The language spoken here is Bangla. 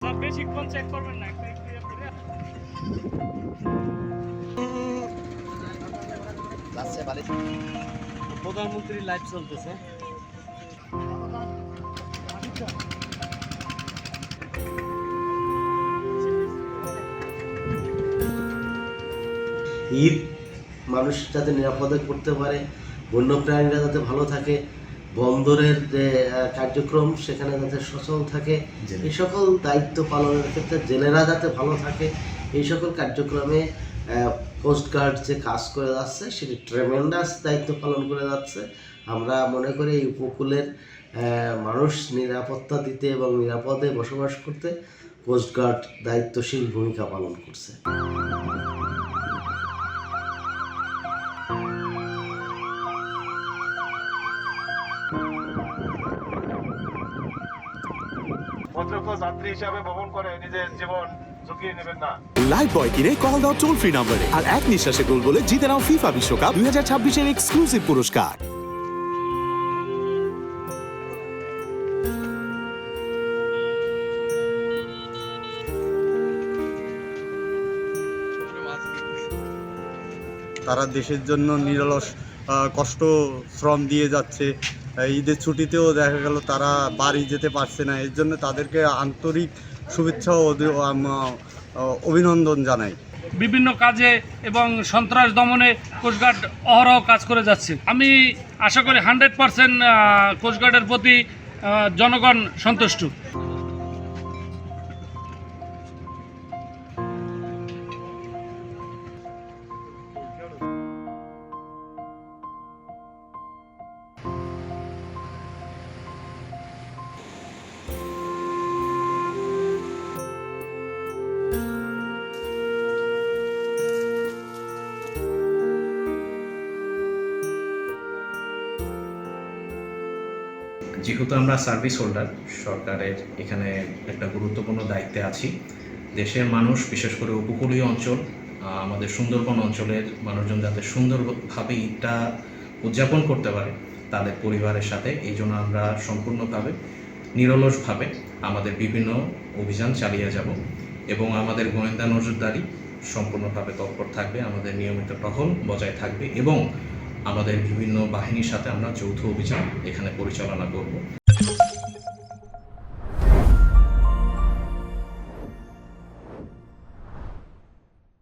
বেশিক্ষণ চেক করবেন না, একটা একটু ইয়ে করে। প্রধানমন্ত্রীর লাইভ চলতেছে। ঈদ মানুষ যাতে নিরাপদে করতে পারে, বন্যপ্রাণীরা যাতে ভালো থাকে, বন্দরের যে কার্যক্রম সেখানে যাতে সচল থাকে, এই সকল দায়িত্ব পালনের ক্ষেত্রে জেলেরা যাতে ভালো থাকে, এই সকল কার্যক্রমে কোস্টগার্ড যে কাজ করে যাচ্ছে সেটি ট্রেমেন্ডাস দায়িত্ব পালন করে যাচ্ছে। আমরা মনে করি এই উপকূলের মানুষ নিরাপত্তা দিতে এবং নিরাপদে বসবাস করতে কোস্টগার্ড দায়িত্বশীল ভূমিকা পালন করছে। যাত্রী হিসাবে ভ্রমণ করে নিজের জীবন ঝুঁকি নেবেন না। লাইফ বয় কিনে কল দাও টোল ফ্রি নম্বরে, আর এক নিঃশ্বাসে গোল বলে জিতে নাও ফিফা বিশ্বকাপ 2026-এর এক্সক্লুসিভ পুরস্কার। তারা দেশের জন্য নিরলস কষ্ট শ্রম দিয়ে যাচ্ছে। ঈদের ছুটিতেও দেখা গেল তারা বাড়ি যেতে পারছে না, এর জন্য তাদেরকে আন্তরিক শুভেচ্ছা ও অভিনন্দন জানাই। বিভিন্ন কাজে এবং সন্ত্রাস দমনে কোস্টগার্ড অহরহ কাজ করে যাচ্ছে। আমি আশা করি 100% কোস্টগার্ডের প্রতি জনগণ সন্তুষ্ট। যেহেতু আমরা সার্ভিস হোল্ডার, সরকারের এখানে একটা গুরুত্বপূর্ণ দায়িত্বে আছি। দেশের মানুষ, বিশেষ করে উপকূলীয় অঞ্চল, আমাদের সুন্দরবন অঞ্চলের মানুষজন যাতে সুন্দরভাবে ঈদটা উদযাপন করতে পারে তাদের পরিবারের সাথে, এই জন্য আমরা সম্পূর্ণভাবে নিরলসভাবে আমাদের বিভিন্ন অভিযান চালিয়ে যাব এবং আমাদের গোয়েন্দা নজরদারি সম্পূর্ণভাবে তৎপর থাকবে, আমাদের নিয়মিত টহল বজায় থাকবে এবং আমাদের বিভিন্ন বাহিনীর সাথে আমরা যৌথ অভিযান এখানে পরিচালনা করব।